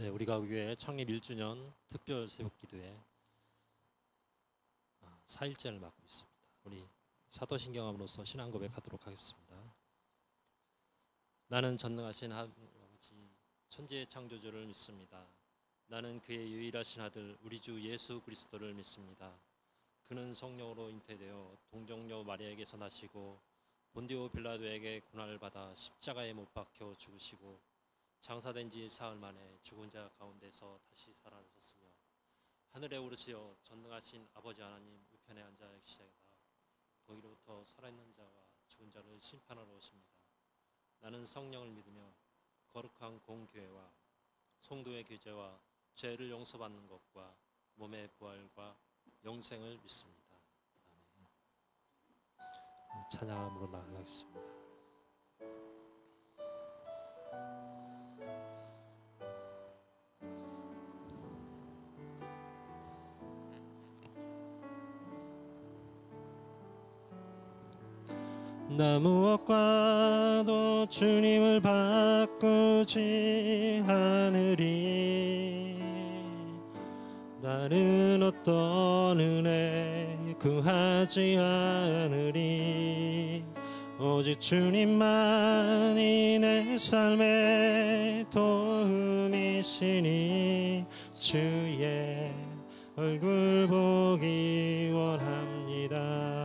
네, 우리 가교회 창립 1주년 특별 새벽기도회 4일째를 맡고 있습니다. 우리 사도신경함으로써 신앙 고백하도록 하겠습니다. 나는 전능하신 아버지 천지의 창조주를 믿습니다. 나는 그의 유일하신 아들 우리 주 예수 그리스도를 믿습니다. 그는 성령으로 잉태되어 동정녀 마리아에게서 나시고 본디오 빌라도에게 고난을 받아 십자가에 못 박혀 죽으시고 장사된 지 사흘 만에 죽은 자 가운데서 다시 살아나셨으며 하늘에 오르시어 전능하신 아버지 하나님 우편에 앉아 계시다가 거기로부터 살아있는 자와 죽은 자를 심판하러 오십니다. 나는 성령을 믿으며 거룩한 공교회와 성도의 교제와 죄를 용서받는 것과 몸의 부활과 영생을 믿습니다. 아멘. 찬양함으로 나아가겠습니다. 나 무엇과도 주님을 바꾸지 않으리. 다른 어떤 은혜 구하지 않으리. 오직 주님만이 내 삶의 도움이시니 주의 얼굴 보기 원합니다.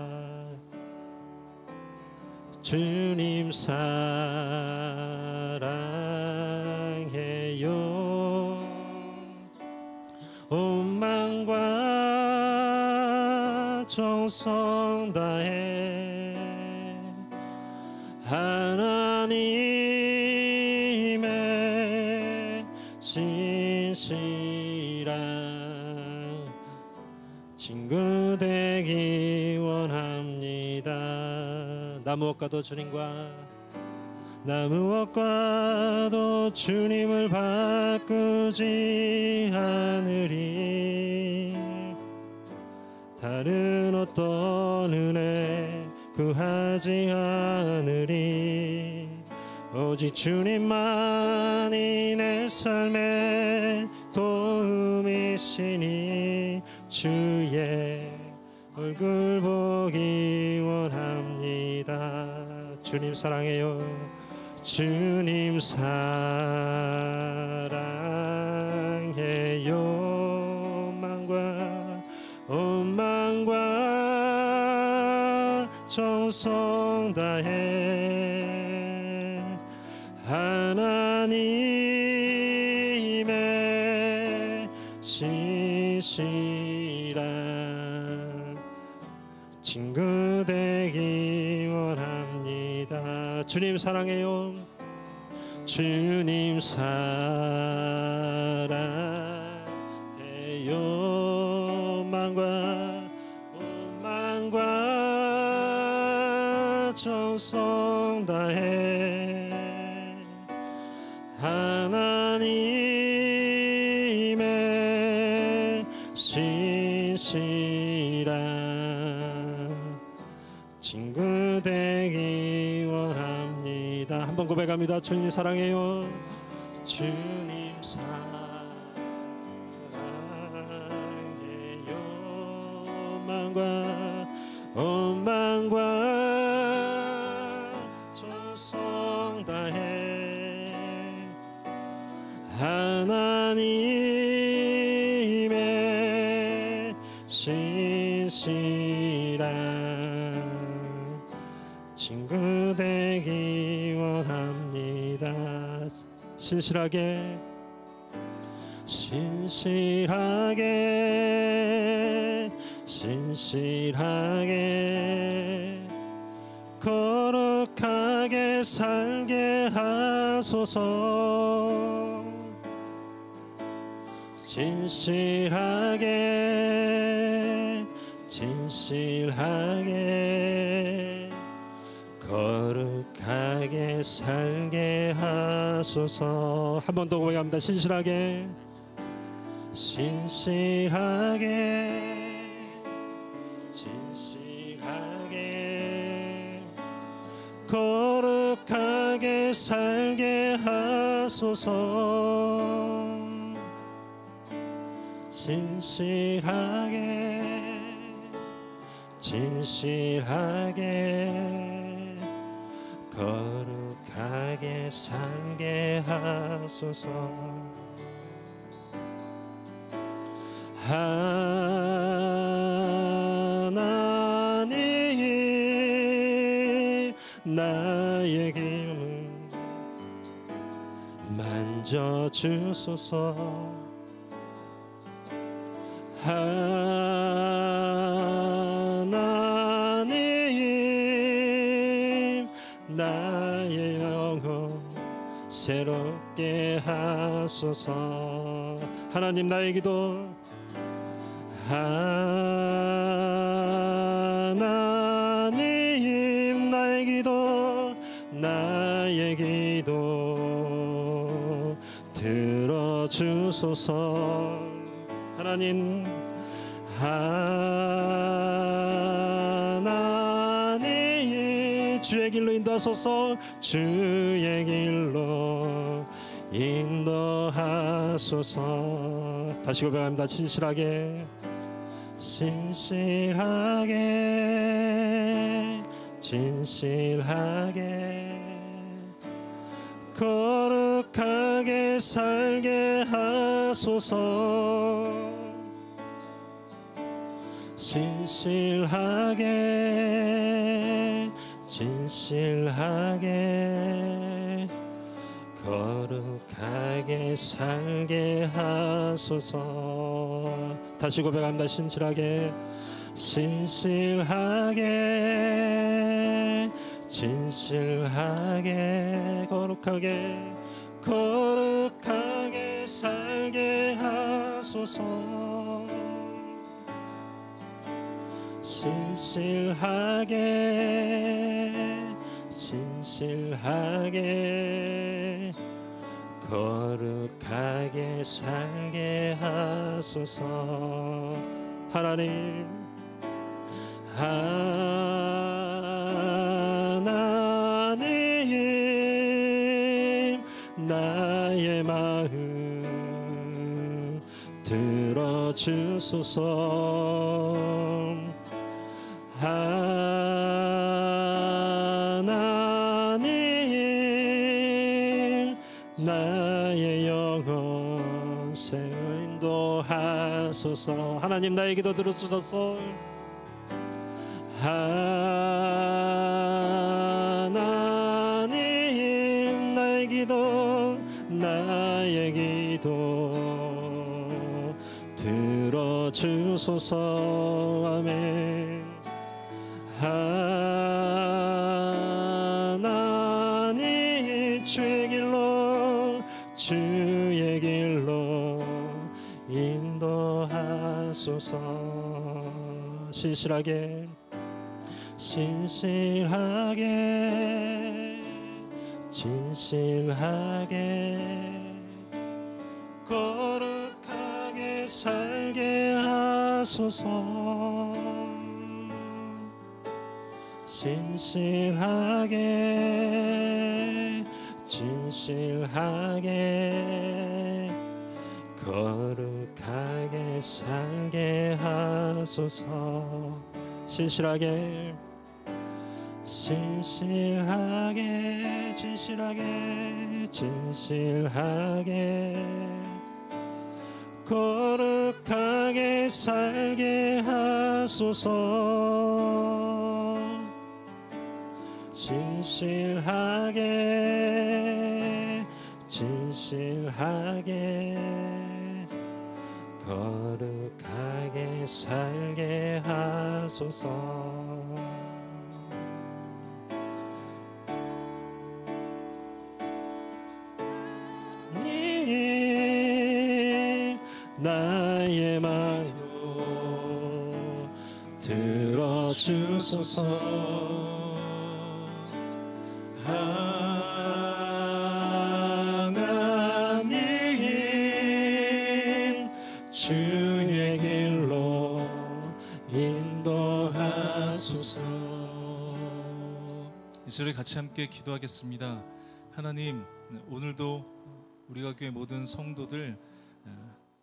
주님 사랑해요. 온 마음과 정성 다해 하나님의 진실한 친구 되기 원합니다. 나 무엇과도 주님을 바꾸지 않으리. 다른 어떤 은혜 구하지 않으리. 오직 주님만이 내 삶의 도움이시니 주의 얼굴 보기 원합니다. 주님 사랑해요. 주님 사랑해요. 온 마음과 정성 다해 하나님의 신실한 친구 되기 원합니다. 주님 사랑해요. 주님 사랑해요. 온 마음과 정성 다해 하나님의 신실한 친구 되기 원합니다. 한번 고백합니다. 주님 사랑해요. 주님 사랑해요. 온 마음과 정성 다해 하나님의 신실한 친구 되기 원합니다. 신실하게 거룩하게 살게 하소서. 진실하게 거룩하게 살게 하소서. 한 번 더 고백합니다. 신실하게 거룩하게 살게 하소서. 진실하게 거룩하게 살게 하소서. 하나님 나의 길을 만져주소서. 하나님 나의 영혼 새롭게 하소서. 하나님 나의 기도. 하나님 나의 기도, 나의 기도 들어주소서. 하나님, 하나님 주의 길로 인도하소서. 주의 길로 인도하소서. 다시 고백합니다. 진실하게 진실하게 진실하게 거룩하게 살게 하소서. 진실하게 진실하게 거룩하게 살게 하소서. 다시 고백합니다. 진실하게 진실하게 진실하게 거룩하게 거룩하게 살게 하소서. 진실하게 진실하게 거룩하게 살게 하소서. 하나님, 하나님 나의 마음 들어주소서. 하나님 나의 영혼 인도하소서. 하나님 나의 기도 들어주소서. 하나님 나의 기도 나의 기도 들어주소서. 아멘. 하나님 주의 길로 주의 길로 인도하소서. 진실하게 진실하게 진실하게 거룩하게 살게 하소서. 진실하게 진실하게 거룩하게 살게 하소서. 진실하게 진실하게 진실하게 진실하게 거룩하게 살게 하소서. 진실하게 진실하게 거룩하게 살게 하소서. 나의 말 들어주소서. 하나님 주의 길로 인도하소서. 이 시간에 같이 함께 기도하겠습니다. 하나님, 오늘도 우리가 교회 모든 성도들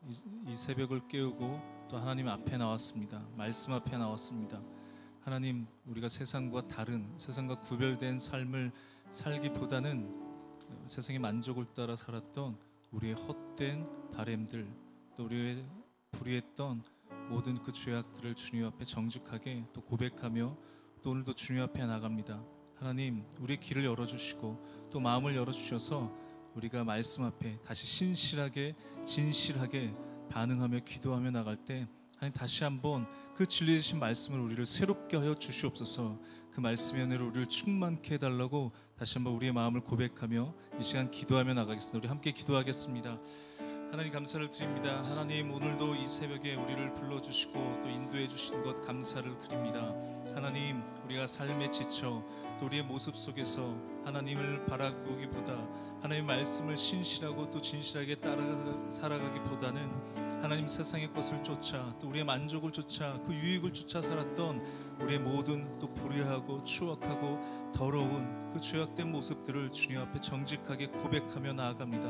이 새벽을 깨우고 또 하나님 앞에 나왔습니다. 말씀 앞에 나왔습니다. 하나님, 우리가 세상과 다른, 세상과 구별된 삶을 살기보다는 세상의 만족을 따라 살았던 우리의 헛된 바램들, 또 우리의 불의했던 모든 그 죄악들을 주님 앞에 정직하게 또 고백하며 또 오늘도 주님 앞에 나갑니다. 하나님, 우리의 길을 열어주시고 또 마음을 열어주셔서 우리가 말씀 앞에 다시 신실하게 진실하게 반응하며 기도하며 나갈 때 하나님, 다시 한번 그 진리 되신 말씀을 우리를 새롭게 하여 주시옵소서. 그 말씀의 은혜로 우리를 충만케 해달라고 다시 한번 우리의 마음을 고백하며 이 시간 기도하며 나가겠습니다. 우리 함께 기도하겠습니다. 하나님, 감사를 드립니다. 하나님, 오늘도 이 새벽에 우리를 불러주시고 또 인도해 주신 것 감사를 드립니다. 하나님, 우리가 삶에 지쳐 또 우리의 모습 속에서 하나님을 바라보기보다 하나님의 말씀을 신실하고 또 진실하게 살아가기보다는 하나님, 세상의 것을 쫓아 또 우리의 만족을 쫓아 그 유익을 쫓아 살았던 우리의 모든 또 불의하고 추악하고 더러운 그 죄악된 모습들을 주님 앞에 정직하게 고백하며 나아갑니다.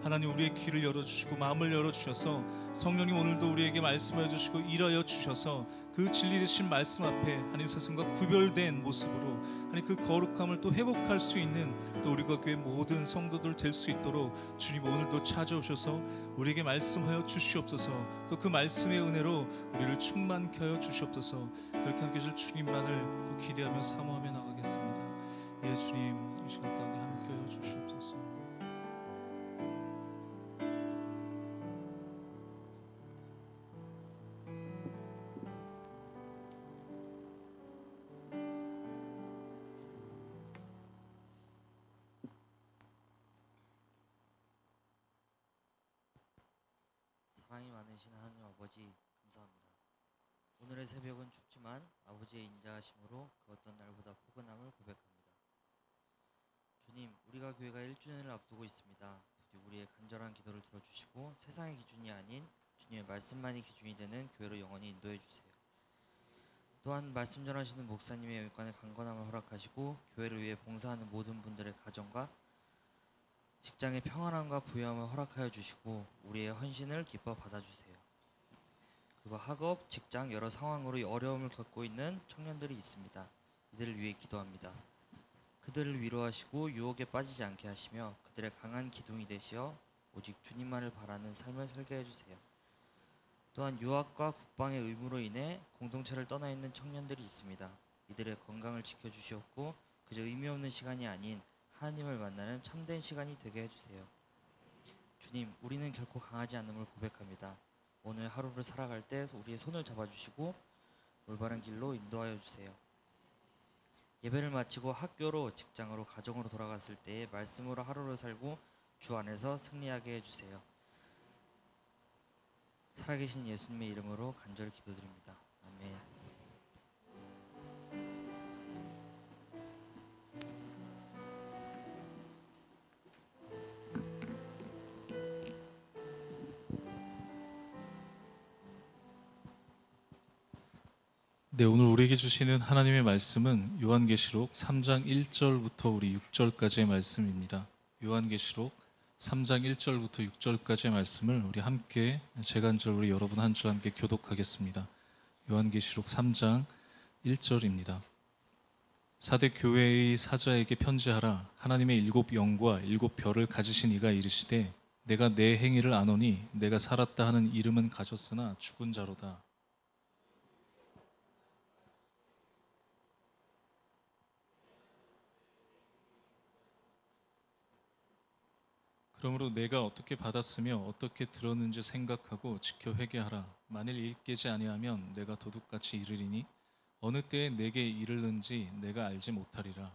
하나님, 우리의 귀를 열어주시고 마음을 열어주셔서 성령님, 오늘도 우리에게 말씀하여 주시고 일하여 주셔서 그 진리 되신 말씀 앞에 하나님, 세상과 구별된 모습으로 하나님, 그 거룩함을 또 회복할 수 있는 또 우리가 교회 모든 성도들 될 수 있도록 주님 오늘도 찾아오셔서 우리에게 말씀하여 주시옵소서. 또 그 말씀의 은혜로 우리를 충만케 하여 주시옵소서. 그렇게 함께 해주실 주님만을 또 기대하며 사모하며 나가겠습니다. 예, 주님, 이 시간 가운데 함께 하여 주시옵소서. 사랑이 많으신 하나님 아버지, 감사합니다. 오늘의 새벽은 춥지만 아버지의 인자하심으로 그 어떤 날보다 포근함을 고백합니다. 주님, 우리가 교회가 1주년을 앞두고 있습니다. 부디 우리의 간절한 기도를 들어주시고 세상의 기준이 아닌 주님의 말씀만이 기준이 되는 교회로 영원히 인도해 주세요. 또한 말씀 전하시는 목사님의 일관의 강건함을 허락하시고 교회를 위해 봉사하는 모든 분들의 가정과 직장의 평안함과 부유함을 허락하여 주시고 우리의 헌신을 기뻐 받아주세요. 그리고 학업, 직장 여러 상황으로 어려움을 겪고 있는 청년들이 있습니다. 이들을 위해 기도합니다. 그들을 위로하시고 유혹에 빠지지 않게 하시며 그들의 강한 기둥이 되시어 오직 주님만을 바라는 삶을 살게 해주세요. 또한 유학과 국방의 의무로 인해 공동체를 떠나 있는 청년들이 있습니다. 이들의 건강을 지켜주시옵고 그저 의미 없는 시간이 아닌 하나님을 만나는 참된 시간이 되게 해주세요. 주님, 우리는 결코 강하지 않음을 고백합니다. 오늘 하루를 살아갈 때 우리의 손을 잡아주시고 올바른 길로 인도하여 주세요. 예배를 마치고 학교로, 직장으로, 가정으로 돌아갔을 때에 말씀으로 하루를 살고 주 안에서 승리하게 해주세요. 살아계신 예수님의 이름으로 간절히 기도드립니다. 아멘. 네, 오늘 우리에게 주시는 하나님의 말씀은 요한계시록 3장 1절부터 우리 6절까지의 말씀입니다. 요한계시록 3장 1절부터 6절까지의 말씀을 우리 함께 제가 한 절, 우리 여러분 한 절 함께 교독하겠습니다. 요한계시록 3장 1절입니다. 사대 교회의 사자에게 편지하라. 하나님의 7 영과 7 별을 가지신 이가 이르시되 내가 내 행위를 아노니 내가 살았다 하는 이름은 가졌으나 죽은 자로다. 그러므로 내가 어떻게 받았으며 어떻게 들었는지 생각하고 지켜 회개하라. 만일 일 깨지 아니하면 내가 도둑같이 이르리니 어느 때에 내게 이르는지 내가 알지 못하리라.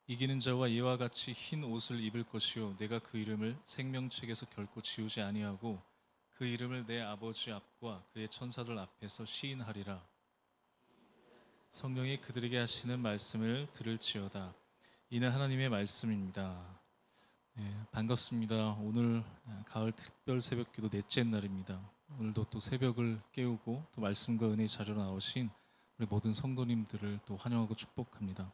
이기는 자와 이와 같이 흰 옷을 입을 것이요 내가 그 이름을 생명책에서 결코 지우지 아니하고 그 이름을 내 아버지 앞과 그의 천사들 앞에서 시인하리라. 성령이 그들에게 하시는 말씀을 들을지어다. 이는 하나님의 말씀입니다. 반갑습니다. 오늘 가을 특별 새벽기도 넷째 날입니다. 오늘도 또 새벽을 깨우고 또 말씀과 은혜의 자료로 나오신 우리 모든 성도님들을 또 환영하고 축복합니다.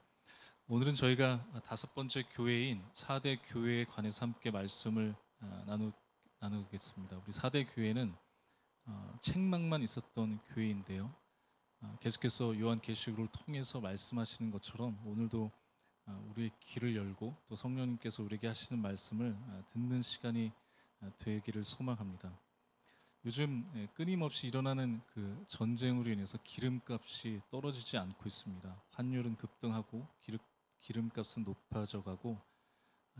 오늘은 저희가 5번째 교회인 4대 교회에 관해서 함께 말씀을 나누겠습니다. 우리 4대 교회는 책망만 있었던 교회인데요. 계속해서 요한계시록을 통해서 말씀하시는 것처럼 오늘도 우리의 귀를 열고 또 성령님께서 우리에게 하시는 말씀을 듣는 시간이 되기를 소망합니다. 요즘 끊임없이 일어나는 그 전쟁으로 인해서 기름값이 떨어지지 않고 있습니다. 환율은 급등하고 기름값은 높아져 가고,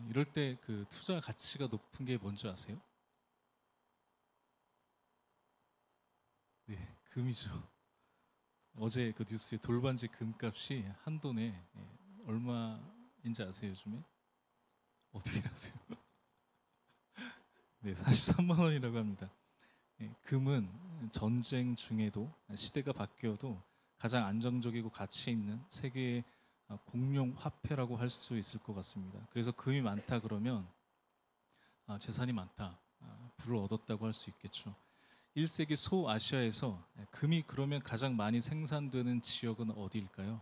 이럴 때 그 투자 가치가 높은 게 뭔지 아세요? 네, 금이죠. 어제 그 뉴스에 돌반지 금값이 한 돈에 얼마인지 아세요? 요즘에 어떻게 아세요? 네, 43만 원이라고 합니다. 금은 전쟁 중에도 시대가 바뀌어도 가장 안정적이고 가치 있는 세계의 공용 화폐라고 할 수 있을 것 같습니다. 그래서 금이 많다 그러면 재산이 많다, 부를 얻었다고 할 수 있겠죠. 1세기 소아시아에서 금이 그러면 가장 많이 생산되는 지역은 어디일까요?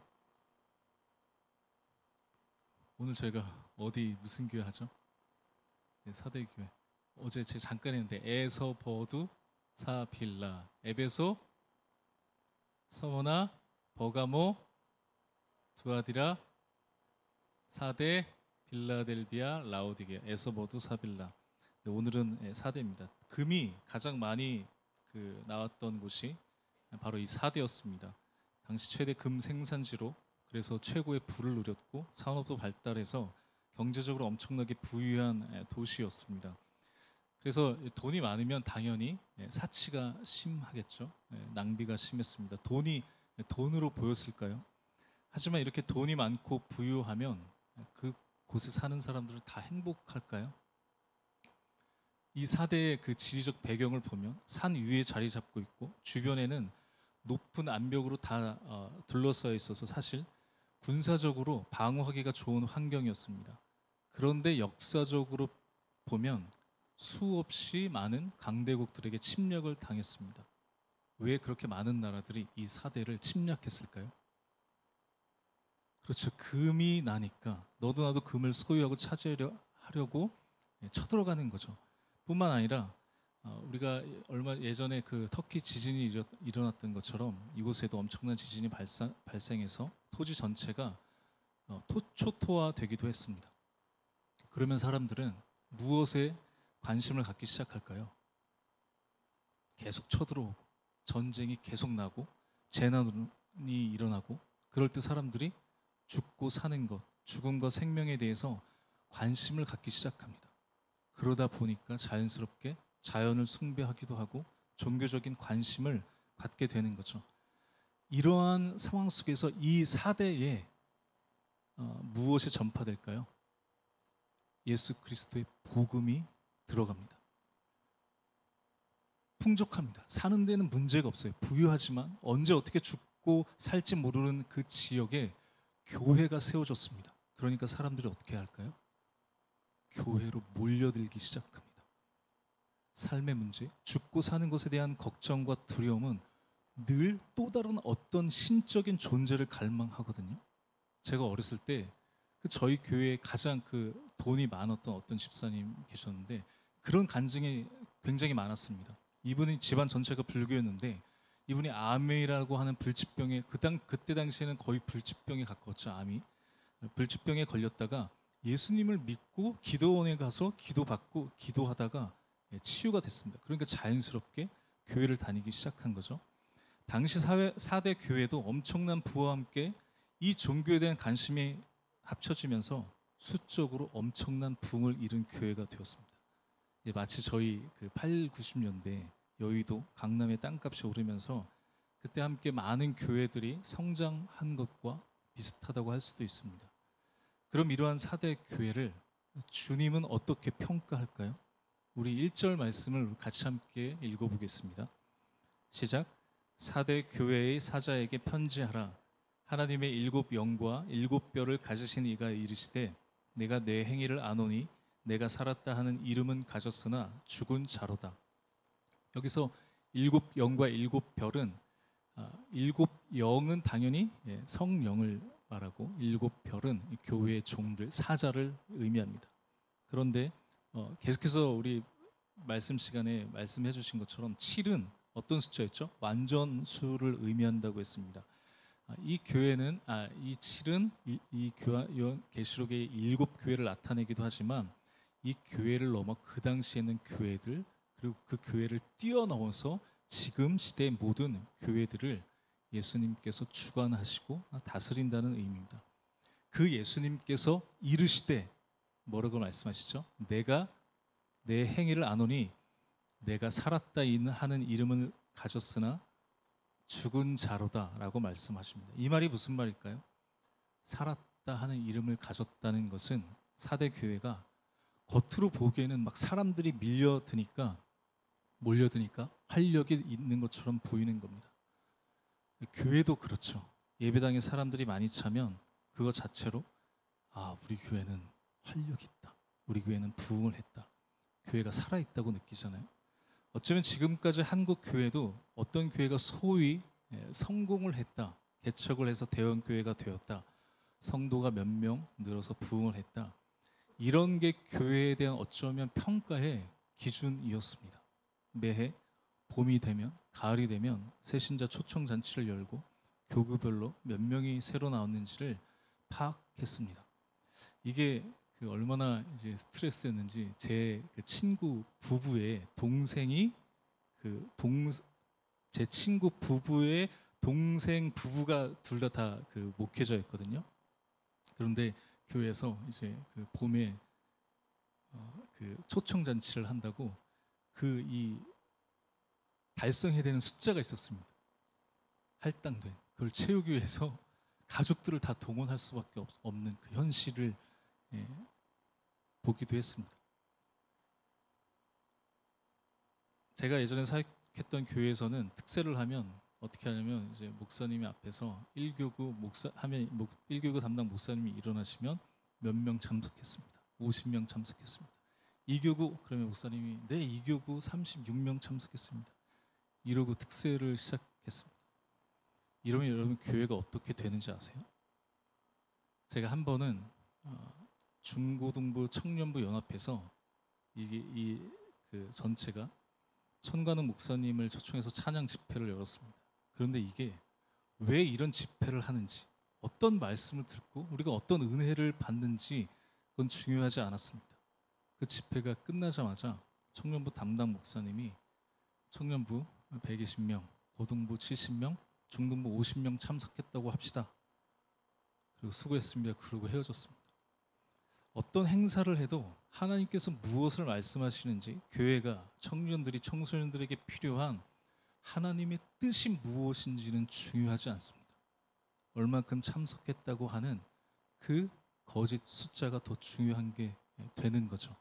오늘 저희가 무슨 교회 하죠? 네, 4대 교회. 어제 제가 잠깐 했는데 에서 버두 사빌라, 에베소, 서머나, 버가모, 두아디라, 사대, 빌라델비아, 라오디게아, 에서 버두 사빌라. 네, 오늘은 4대입니다. 금이 가장 많이 나왔던 곳이 바로 이 4대였습니다. 당시 최대 금 생산지로, 그래서 최고의 부를 누렸고 산업도 발달해서 경제적으로 엄청나게 부유한 도시였습니다. 그래서 돈이 많으면 당연히 사치가 심하겠죠. 낭비가 심했습니다. 돈이 돈으로 보였을까요? 하지만 이렇게 돈이 많고 부유하면 그 곳에 사는 사람들은 다 행복할까요? 이 4대의 그 지리적 배경을 보면 산 위에 자리 잡고 있고 주변에는 높은 암벽으로 다 둘러싸여 있어서 사실 군사적으로 방어하기가 좋은 환경이었습니다. 그런데 역사적으로 보면 수없이 많은 강대국들에게 침략을 당했습니다. 왜 그렇게 많은 나라들이 이 4대를 침략했을까요? 그렇죠. 금이 나니까 너도 나도 금을 소유하고 차지하려고 쳐들어가는 거죠. 뿐만 아니라 우리가 얼마 예전에 그 터키 지진이 일어났던 것처럼 이곳에도 엄청난 지진이 발생해서 토지 전체가 초토화 되기도 했습니다. 그러면 사람들은 무엇에 관심을 갖기 시작할까요? 계속 쳐들어오고 전쟁이 계속 나고 재난이 일어나고, 그럴 때 사람들이 죽고 사는 것, 죽음과 생명에 대해서 관심을 갖기 시작합니다. 그러다 보니까 자연스럽게 자연을 숭배하기도 하고 종교적인 관심을 갖게 되는 거죠. 이러한 상황 속에서 이 4대에 무엇이 전파될까요? 예수 그리스도의 복음이 들어갑니다. 풍족합니다. 사는 데는 문제가 없어요. 부유하지만 언제 어떻게 죽고 살지 모르는 그 지역에 교회가 세워졌습니다. 그러니까 사람들이 어떻게 할까요? 교회로 몰려들기 시작합니다. 삶의 문제, 죽고 사는 것에 대한 걱정과 두려움은 늘 또 다른 어떤 신적인 존재를 갈망하거든요. 제가 어렸을 때 저희 교회에 가장 돈이 많았던 어떤 집사님 계셨는데 그런 간증이 굉장히 많았습니다. 이분이 집안 전체가 불교였는데 이분이 암이라고 하는 불치병에 그때 당시에는 거의 불치병에 가까웠죠. 암이 불치병에 걸렸다가 예수님을 믿고 기도원에 가서 기도받고 기도하다가 치유가 됐습니다. 그러니까 자연스럽게 교회를 다니기 시작한 거죠. 당시 4대 교회도 엄청난 부와 함께 이 종교에 대한 관심이 합쳐지면서 수적으로 엄청난 부흥을 이룬 교회가 되었습니다. 마치 저희 80, 90년대 여의도, 강남의 땅값이 오르면서 그때 함께 많은 교회들이 성장한 것과 비슷하다고 할 수도 있습니다. 그럼 이러한 4대 교회를 주님은 어떻게 평가할까요? 우리 1절 말씀을 같이 함께 읽어보겠습니다. 시작. 4대 교회의 사자에게 편지하라. 하나님의 7 영과 7 뼈를 가지신 이가 이르시되 내가 내 행위를 아노니 내가 살았다 하는 이름은 가졌으나 죽은 자로다. 여기서 7 영과 7 별은 일곱 영은 당연히 성령을 말하고 일곱 별은 교회의 종들, 사자를 의미합니다. 그런데 계속해서 우리 말씀 시간에 말씀해 주신 것처럼 7은 어떤 숫자였죠? 완전수를 의미한다고 했습니다. 이 교회는 이 7은 이 계시록의 일곱 교회를 나타내기도 하지만 이 교회를 넘어 그 당시에는 교회들 그리고 그 교회를 뛰어넘어서 지금 시대의 모든 교회들을 예수님께서 주관하시고 다스린다는 의미입니다. 그 예수님께서 이르시되 뭐라고 말씀하시죠? 내가 내 행위를 아노니 내가 살았다 하는 이름을 가졌으나 죽은 자로다라고 말씀하십니다. 이 말이 무슨 말일까요? 살았다 하는 이름을 가졌다는 것은 사대 교회가 겉으로 보기에는 막 사람들이 몰려드니까 활력이 있는 것처럼 보이는 겁니다. 교회도 그렇죠. 예배당에 사람들이 많이 차면 그거 자체로 우리 교회는 활력이 있다. 우리 교회는 부흥을 했다. 교회가 살아있다고 느끼잖아요. 어쩌면 지금까지 한국 교회도 어떤 교회가 소위 성공을 했다. 개척을 해서 대형교회가 되었다. 성도가 몇 명 늘어서 부흥을 했다. 이런 게 교회에 대한 어쩌면 평가의 기준이었습니다. 매해 봄이 되면 가을이 되면 새신자 초청 잔치를 열고 교구별로 몇 명이 새로 나왔는지를 파악했습니다. 이게 얼마나 이제 스트레스였는지 제 친구 부부의 동생이 제 친구 부부의 동생 부부가 둘 다 목회자였거든요. 그런데 교회에서 이제 봄에 초청 잔치를 한다고 이 달성해야 되는 숫자가 있었습니다. 할당된 그걸 채우기 위해서 가족들을 다 동원할 수밖에 없는 그 현실을 보기도 했습니다. 제가 예전에 사역했던 교회에서는 특세를 하면 어떻게 하냐면 이제 목사님이 앞에서 1교구 담당 목사님이 일어나시면 몇 명 참석했습니다. 50명 참석했습니다. 2교구 그러면 목사님이 2교구 36명 참석했습니다. 이러고 특세를 시작했습니다. 이러면 여러분 교회가 어떻게 되는지 아세요? 제가 한 번은 중고등부 청년부 연합에서 전체가 천관훈 목사님을 초청해서 찬양 집회를 열었습니다. 그런데 이게 왜 이런 집회를 하는지, 어떤 말씀을 듣고 우리가 어떤 은혜를 받는지 그건 중요하지 않았습니다. 그 집회가 끝나자마자 청년부 담당 목사님이 청년부 120명, 고등부 70명, 중등부 50명 참석했다고 합시다. 그리고 수고했습니다. 그러고 헤어졌습니다. 어떤 행사를 해도 하나님께서 무엇을 말씀하시는지, 교회가 청년들이 청소년들에게 필요한 하나님의 뜻이 무엇인지는 중요하지 않습니다. 얼만큼 참석했다고 하는 그 거짓 숫자가 더 중요한 게 되는 거죠.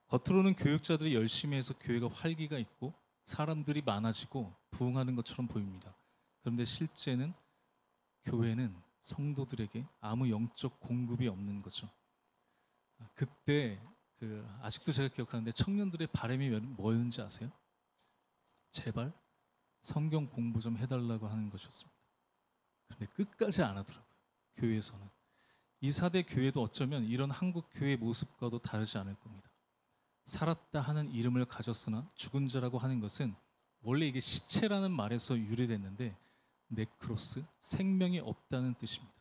겉으로는 교육자들이 열심히 해서 교회가 활기가 있고 사람들이 많아지고 부흥하는 것처럼 보입니다. 그런데 실제는 교회는 성도들에게 아무 영적 공급이 없는 거죠. 그때 아직도 제가 기억하는데 청년들의 바람이 뭐였는지 아세요? 제발 성경 공부 좀 해달라고 하는 것이었습니다. 그런데 끝까지 안 하더라고요. 교회에서는. 이 사대 교회도 어쩌면 이런 한국 교회의 모습과도 다르지 않을 겁니다. 살았다 하는 이름을 가졌으나 죽은 자라고 하는 것은 원래 이게 시체라는 말에서 유래됐는데 네크로스, 생명이 없다는 뜻입니다.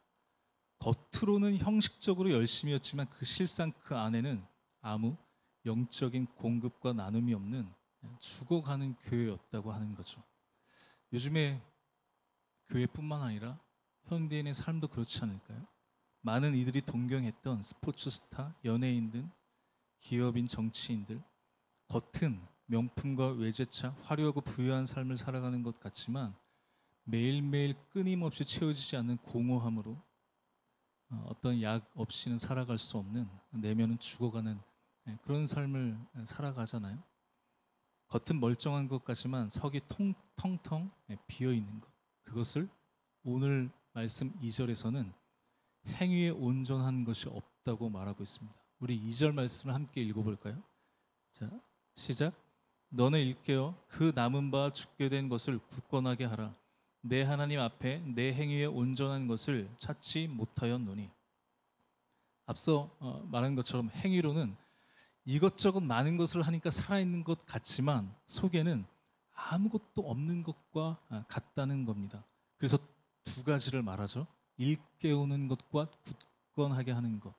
겉으로는 형식적으로 열심히 했지만 실상 그 안에는 아무 영적인 공급과 나눔이 없는 죽어가는 교회였다고 하는 거죠. 요즘에 교회뿐만 아니라 현대인의 삶도 그렇지 않을까요? 많은 이들이 동경했던 스포츠 스타, 연예인 등 기업인, 정치인들, 겉은 명품과 외제차, 화려하고 부유한 삶을 살아가는 것 같지만 매일매일 끊임없이 채워지지 않는 공허함으로 어떤 약 없이는 살아갈 수 없는, 내면은 죽어가는 그런 삶을 살아가잖아요. 겉은 멀쩡한 것 같지만 속이 텅텅 비어있는 것, 그것을 오늘 말씀 2절에서는 행위에 온전한 것이 없다고 말하고 있습니다. 우리 2절 말씀을 함께 읽어볼까요? 자, 시작. 너는 일깨어 그 남은 바 죽게 된 것을 굳건하게 하라. 내 하나님 앞에 내 행위에 온전한 것을 찾지 못하였노니. 앞서 말한 것처럼 행위로는 이것저것 많은 것을 하니까 살아있는 것 같지만 속에는 아무것도 없는 것과 같다는 겁니다. 그래서 두 가지를 말하죠. 일깨우는 것과 굳건하게 하는 것.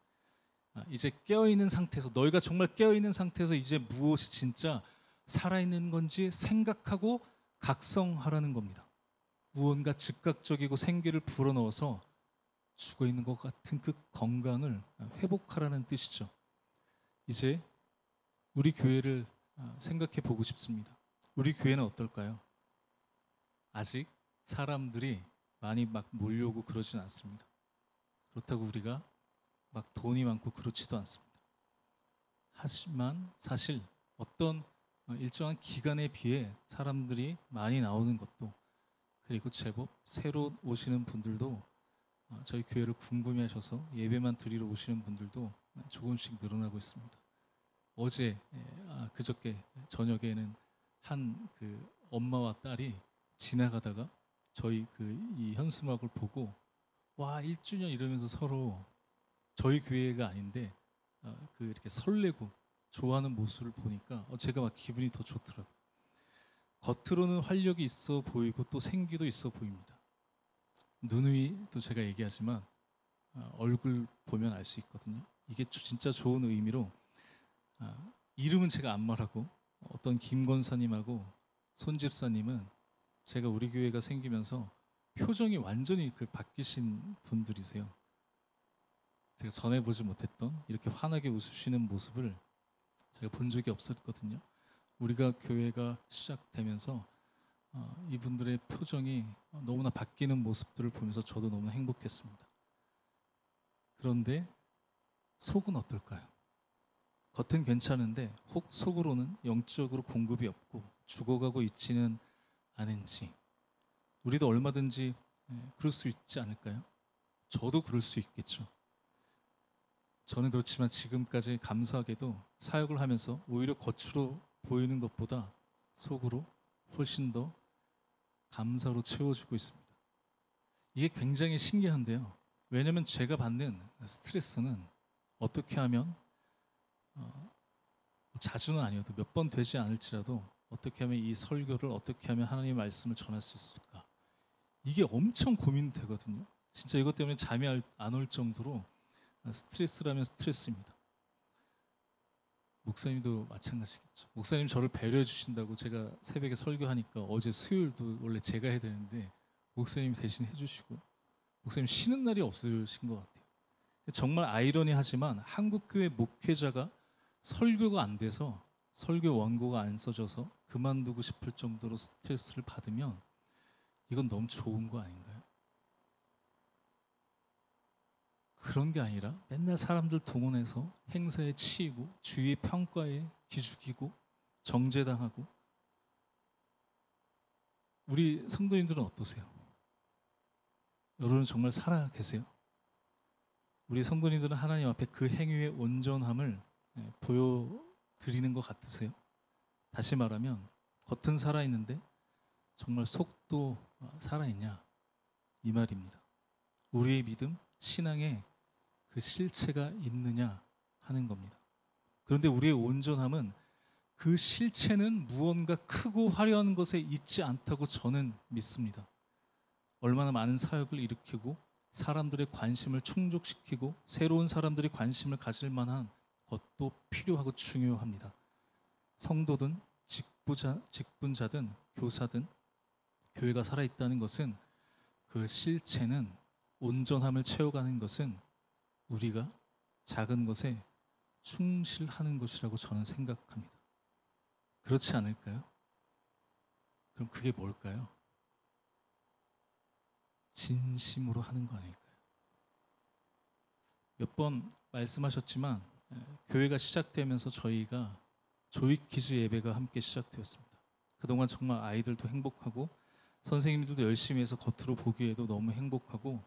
이제 깨어있는 상태에서, 너희가 정말 깨어있는 상태에서 이제 무엇이 진짜 살아있는 건지 생각하고 각성하라는 겁니다. 무언가 즉각적이고 생기를 불어넣어서 죽어있는 것 같은 그 건강을 회복하라는 뜻이죠. 이제 우리 교회를 생각해 보고 싶습니다. 우리 교회는 어떨까요? 아직 사람들이 많이 막 몰려오고 그러진 않습니다. 그렇다고 우리가 막 돈이 많고 그렇지도 않습니다. 하지만 사실 어떤 일정한 기간에 비해 사람들이 많이 나오는 것도, 그리고 제법 새로 오시는 분들도, 저희 교회를 궁금해하셔서 예배만 드리러 오시는 분들도 조금씩 늘어나고 있습니다. 어제 그저께 저녁에는 한 그 엄마와 딸이 지나가다가 저희 이 현수막을 보고 와 1주년 이러면서 서로 저희 교회가 아닌데 이렇게 설레고 좋아하는 모습을 보니까 제가 막 기분이 더 좋더라고요. 겉으로는 활력이 있어 보이고 또 생기도 있어 보입니다. 누누이도 제가 얘기하지만 얼굴 보면 알 수 있거든요. 이게 진짜 좋은 의미로, 이름은 제가 안 말하고 어떤 김 권사님하고 손 집사님은 제가 우리 교회가 생기면서 표정이 완전히 바뀌신 분들이세요. 제가 전해보지 못했던 이렇게 환하게 웃으시는 모습을 제가 본 적이 없었거든요. 우리가 교회가 시작되면서 이분들의 표정이 너무나 바뀌는 모습들을 보면서 저도 너무 행복했습니다. 그런데 속은 어떨까요? 겉은 괜찮은데 혹 속으로는 영적으로 공급이 없고 죽어가고 있지는 않은지, 우리도 얼마든지 그럴 수 있지 않을까요? 저도 그럴 수 있겠죠. 저는 그렇지만 지금까지 감사하게도 사역을 하면서 오히려 겉으로 보이는 것보다 속으로 훨씬 더 감사로 채워주고 있습니다. 이게 굉장히 신기한데요. 왜냐하면 제가 받는 스트레스는 어떻게 하면 자주는 아니어도 몇 번 되지 않을지라도 어떻게 하면 이 설교를 어떻게 하면 하나님의 말씀을 전할 수 있을까, 이게 엄청 고민되거든요. 진짜 이것 때문에 잠이 안 올 정도로 스트레스라면 스트레스입니다. 목사님도 마찬가지겠죠. 목사님 저를 배려해 주신다고 제가 새벽에 설교하니까 어제 수요일도 원래 제가 해야 되는데 목사님이 대신 해주시고, 목사님 쉬는 날이 없으신 것 같아요. 정말 아이러니하지만 한국교회 목회자가 설교가 안 돼서, 설교 원고가 안 써져서 그만두고 싶을 정도로 스트레스를 받으면 이건 너무 좋은 거 아닌가요? 그런 게 아니라 맨날 사람들 동원해서 행사에 치이고 주위의 평가에 기죽이고 정죄당하고. 우리 성도님들은 어떠세요? 여러분 정말 살아 계세요? 우리 성도님들은 하나님 앞에 그 행위의 온전함을 보여드리는 것 같으세요? 다시 말하면 겉은 살아있는데 정말 속도 살아있냐, 이 말입니다. 우리의 믿음, 신앙에 그 실체가 있느냐 하는 겁니다. 그런데 우리의 온전함은 그 실체는 무언가 크고 화려한 것에 있지 않다고 저는 믿습니다. 얼마나 많은 사역을 일으키고 사람들의 관심을 충족시키고 새로운 사람들이 관심을 가질 만한 것도 필요하고 중요합니다. 성도든 직분자든 교사든 교회가 살아있다는 것은, 그 실체는, 온전함을 채워가는 것은 우리가 작은 것에 충실하는 것이라고 저는 생각합니다. 그렇지 않을까요? 그럼 그게 뭘까요? 진심으로 하는 거 아닐까요? 몇 번 말씀하셨지만 교회가 시작되면서 저희가 조익 퀴즈 예배가 함께 시작되었습니다. 그동안 정말 아이들도 행복하고 선생님들도 열심히 해서 겉으로 보기에도 너무 행복하고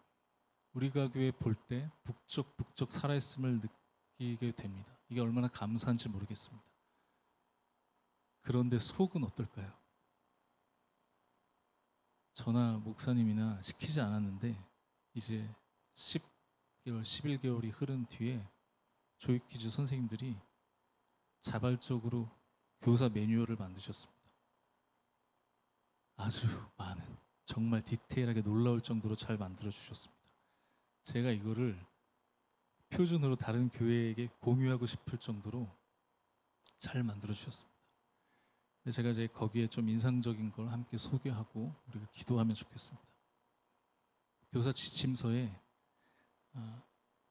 우리가 교회 볼 때 북적북적 살아있음을 느끼게 됩니다. 이게 얼마나 감사한지 모르겠습니다. 그런데 속은 어떨까요? 저나 목사님이나 시키지 않았는데 이제 10개월, 11개월이 흐른 뒤에 조익퀴즈 선생님들이 자발적으로 교사 매뉴얼을 만드셨습니다. 아주 많은, 정말 디테일하게 놀라울 정도로 잘 만들어 주셨습니다. 제가 이거를 표준으로 다른 교회에게 공유하고 싶을 정도로 잘 만들어 주셨습니다. 제가 이제 거기에 좀 인상적인 걸 함께 소개하고 우리가 기도하면 좋겠습니다. 교사 지침서에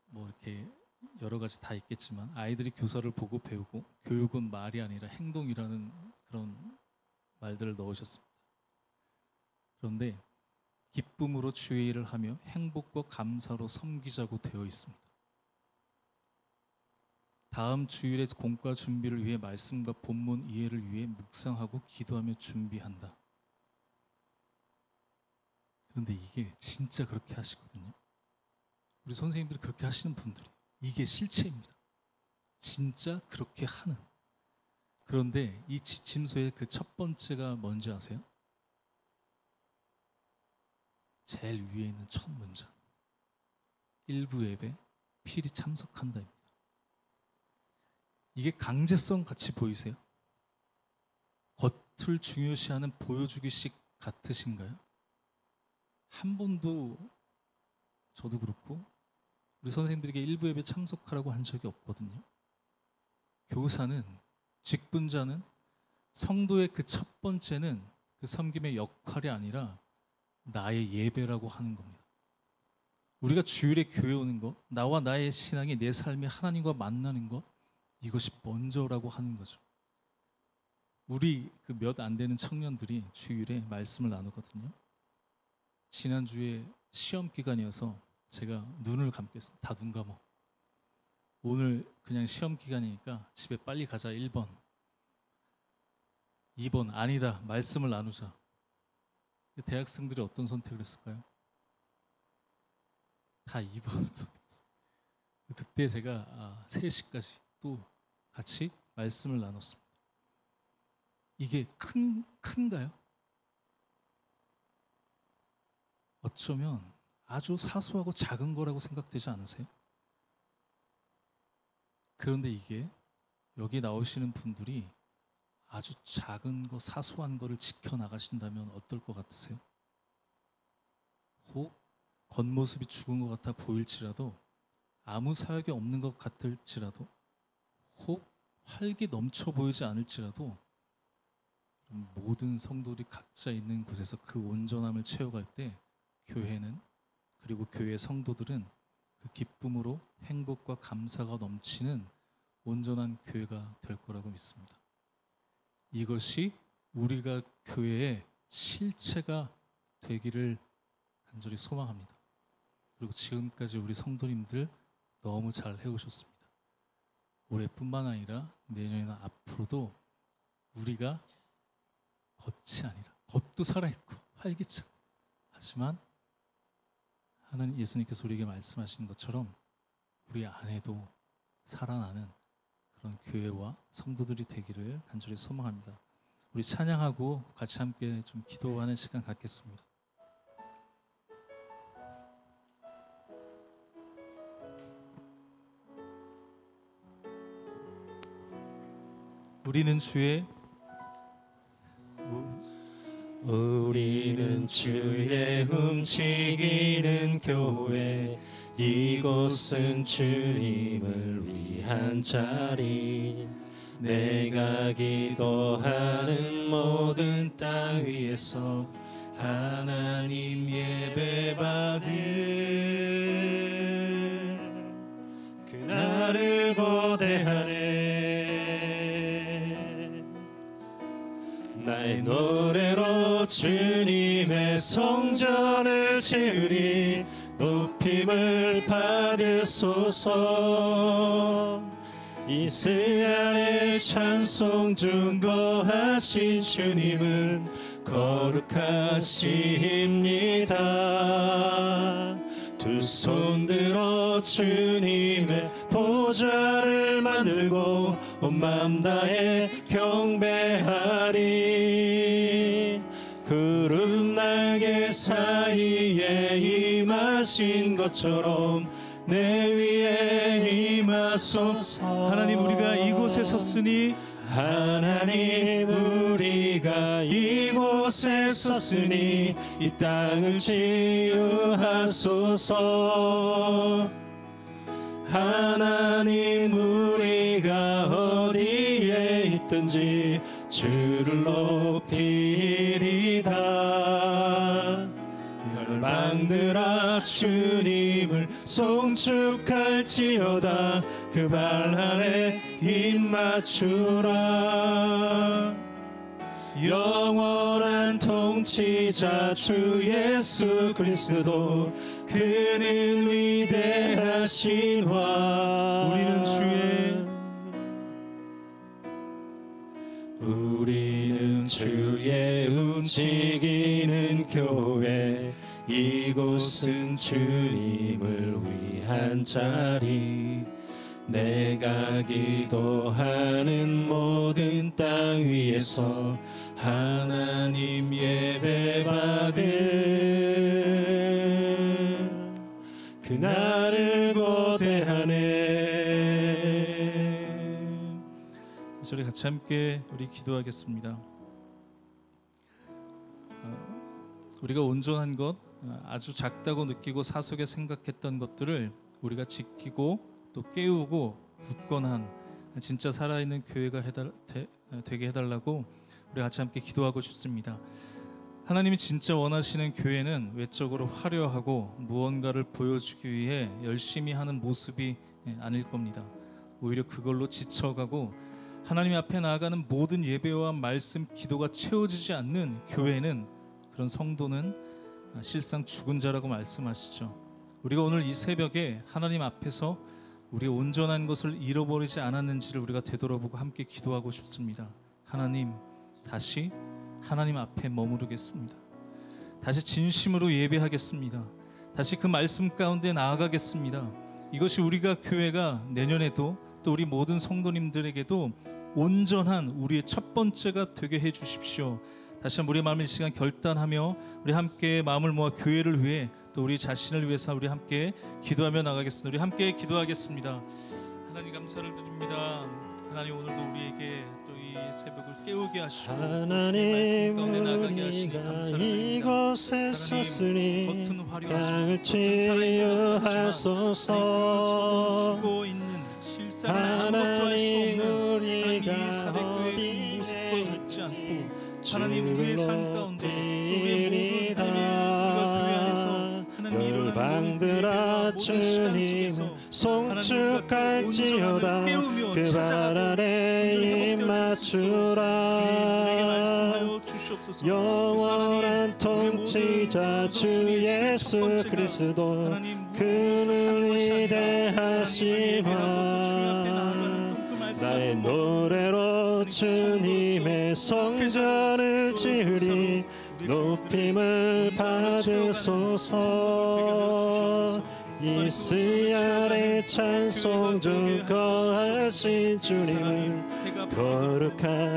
뭐 이렇게 여러 가지 다 있겠지만 아이들이 교사를 보고 배우고 교육은 말이 아니라 행동이라는 그런 말들을 넣으셨습니다. 그런데 기쁨으로 주의 일을 하며 행복과 감사로 섬기자고 되어 있습니다. 다음 주일의 공과 준비를 위해 말씀과 본문 이해를 위해 묵상하고 기도하며 준비한다. 그런데 이게 진짜 그렇게 하시거든요. 우리 선생님들이 그렇게 하시는 분들이 이게 실체입니다. 진짜 그렇게 하는. 그런데 이 지침서의 그 첫 번째가 뭔지 아세요? 제일 위에 있는 첫 문장. 일부 예배 필히 참석한다입니다. 이게 강제성 같이 보이세요? 겉을 중요시하는 보여주기식 같으신가요? 한 번도 저도 그렇고 우리 선생님들에게 일부 예배 참석하라고 한 적이 없거든요. 교사는, 직분자는, 성도의 그 첫 번째는 그 섬김의 역할이 아니라 나의 예배라고 하는 겁니다. 우리가 주일에 교회 오는 것, 나와 나의 신앙이, 내 삶이 하나님과 만나는 것, 이것이 먼저라고 하는 거죠. 우리 그 몇 안 되는 청년들이 주일에 말씀을 나누거든요. 지난주에 시험 기간이어서 제가 눈을 감겠습니다. 다 눈 감어. 오늘 그냥 시험 기간이니까 집에 빨리 가자. 1번. 2번 아니다. 말씀을 나누자. 대학생들이 어떤 선택을 했을까요? 다 2번을 선택했어요. 그때 제가 3시까지 또 같이 말씀을 나눴습니다. 이게 큰가요? 어쩌면 아주 사소하고 작은 거라고 생각되지 않으세요? 그런데 이게 여기 나오시는 분들이 아주 작은 거, 사소한 거를 지켜나가신다면 어떨 것 같으세요? 혹 겉모습이 죽은 것 같아 보일지라도, 아무 사역이 없는 것 같을지라도, 혹 활기 넘쳐 보이지 않을지라도 모든 성도들이 각자 있는 곳에서 그 온전함을 채워갈 때 교회는, 그리고 교회 성도들은 그 기쁨으로 행복과 감사가 넘치는 온전한 교회가 될 거라고 믿습니다. 이것이 우리가 교회의 실체가 되기를 간절히 소망합니다. 그리고 지금까지 우리 성도님들 너무 잘 해오셨습니다. 올해뿐만 아니라 내년이나 앞으로도 우리가 겉이 아니라, 겉도 살아있고 활기차고, 하지만 하나님, 예수님께서 우리에게 말씀하시는 것처럼 우리 안에도 살아나는 그런 교회와 성도들이 되기를 간절히 소망합니다. 우리 찬양하고 같이 함께 좀 기도하는 시간 갖겠습니다. 우리는 주의 움직이는 교회, 이곳은 주님을 위한 자리. 내가 기도하는 모든 땅 위에서 하나님 예배받은 그날을 고대하네. 나의 노래로 주님의 성전을 지으리. 높임을 받으소서. 이스라엘 찬송 중 거하신 주님은 거룩하십니다. 두 손 들어 주님의 보좌를 만들고 온 마음 다해 경배하리. 구름 날개 사이에 임하신 것처럼 내 위에 임하소서. 하나님, 우리가 이곳에 섰으니 하나님, 우리가 이곳에 섰으니 이 땅을 치유하소서. 하나님, 우리가 어디에 있든지 주를 높이리다. 열방들아 주님을 송축할지어다. 그 발 아래 입 맞추라. 영원한 통치자 주 예수 그리스도, 그는 위대하신 왕. 우리는 주의 움직이는 교회, 이곳은 주님을 위한 자리. 내가 기도하는 모든 땅 위에서 하나님 예배 받은 그날을 고대하네. 우리 같이 함께 우리 기도하겠습니다. 우리가 온전한 것, 아주 작다고 느끼고 사속에 생각했던 것들을 우리가 지키고 또 깨우고 굳건한 진짜 살아있는 교회가 되게 해달라고 우리 같이 함께 기도하고 싶습니다. 하나님이 진짜 원하시는 교회는 외적으로 화려하고 무언가를 보여주기 위해 열심히 하는 모습이 아닐 겁니다. 오히려 그걸로 지쳐가고 하나님 앞에 나아가는 모든 예배와 말씀, 기도가 채워지지 않는 교회는, 그런 성도는 실상 죽은 자라고 말씀하시죠. 우리가 오늘 이 새벽에 하나님 앞에서 우리 온전한 것을 잃어버리지 않았는지를 우리가 되돌아보고 함께 기도하고 싶습니다. 하나님, 다시 하나님 앞에 머무르겠습니다. 다시 진심으로 예배하겠습니다. 다시 그 말씀 가운데 나아가겠습니다. 이것이 우리가 교회가 내년에도 또 우리 모든 성도님들에게도 온전한 우리의 첫 번째가 되게 해 주십시오. 다시 한번 우리의 마음을 이 시간 결단하며 우리 함께 마음을 모아 교회를 위해 또 우리 자신을 위해서 우리 함께 기도하며 나가겠습니다. 우리 함께 기도하겠습니다. 하나님, 감사를 드립니다. 하나님, 오늘도 우리에게 또 이 새벽을 깨우게 하시고 하나님, 가운데 나가게 하시니 우리가 감사드립니다. 이곳에 섰으니 겉은 화려하시고 땅을 치유하소서. 죽어 있는 실상은 아무것도 할 수 하나님, 없는 우리가 하나님, 이 사대교회의 모습과 같지 않고 하나님, 우리의 삶 가운데 또 우리의 모든 열방들아 주님을 송축할지어다. 그 발 아래 입 맞추라. 영원한 통치자 주 예수 그리스도, 그는 위대하신 왕. 나의 노래로 주님의 성전을 지으리. 높임을 받으소서. 이스라엘의 찬송 중 거하신 주님은 거룩하십니다.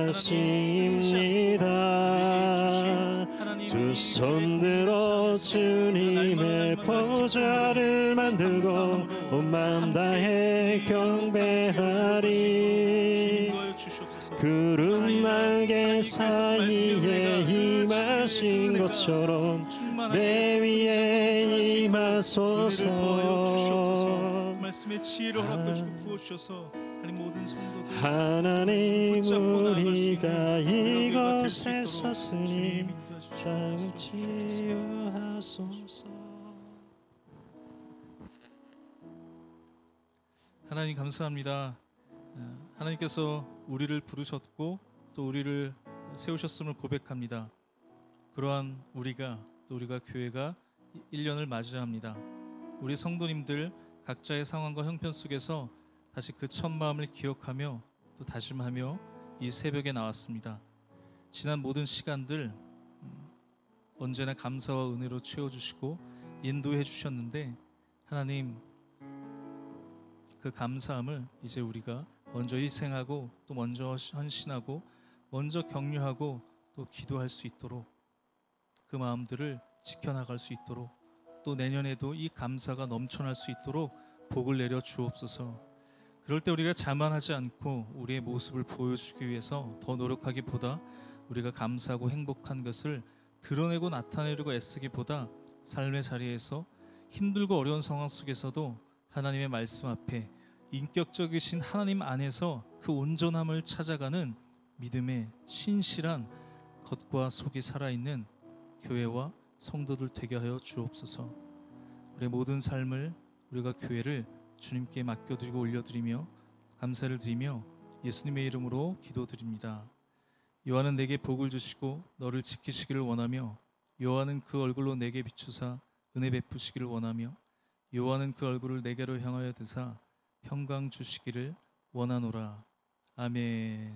두 손 들어 주님의 보좌를 만들고 온 마음 다해 경배하리. 구름 날개 사이에 임하신 것처럼 내 위에 임하소서. 말씀의 지혜를 허락하시고 부어주셔서 하나님, 우리가 이곳에 섰으니 땅을 치유하소서. 하나님, 감사합니다. 하나님께서 우리를 부르셨고 또 우리를 세우셨음을 고백합니다. 그러한 우리가 교회가 1년을 맞이합니다. 우리 성도님들 각자의 상황과 형편 속에서 다시 그 첫 마음을 기억하며 또 다짐하며 이 새벽에 나왔습니다. 지난 모든 시간들 언제나 감사와 은혜로 채워주시고 인도해 주셨는데, 하나님, 그 감사함을 이제 우리가 먼저 희생하고 또 먼저 헌신하고 먼저 격려하고 또 기도할 수 있도록 그 마음들을 지켜나갈 수 있도록, 또 내년에도 이 감사가 넘쳐날 수 있도록 복을 내려 주옵소서. 그럴 때 우리가 자만하지 않고 우리의 모습을 보여주기 위해서 더 노력하기보다, 우리가 감사하고 행복한 것을 드러내고 나타내려고 애쓰기보다, 삶의 자리에서 힘들고 어려운 상황 속에서도 하나님의 말씀 앞에 인격적이신 하나님 안에서 그 온전함을 찾아가는 믿음의 신실한 겉과 속이 살아있는 교회와 성도들 되게 하여 주옵소서. 우리의 모든 삶을, 우리가 교회를 주님께 맡겨드리고 올려드리며 감사를 드리며 예수님의 이름으로 기도드립니다. 여호와는 내게 복을 주시고 너를 지키시기를 원하며, 여호와는 그 얼굴로 내게 비추사 은혜 베푸시기를 원하며, 여호와는 그 얼굴을 내게로 향하여 드사 평강 주시기를 원하노라. 아멘.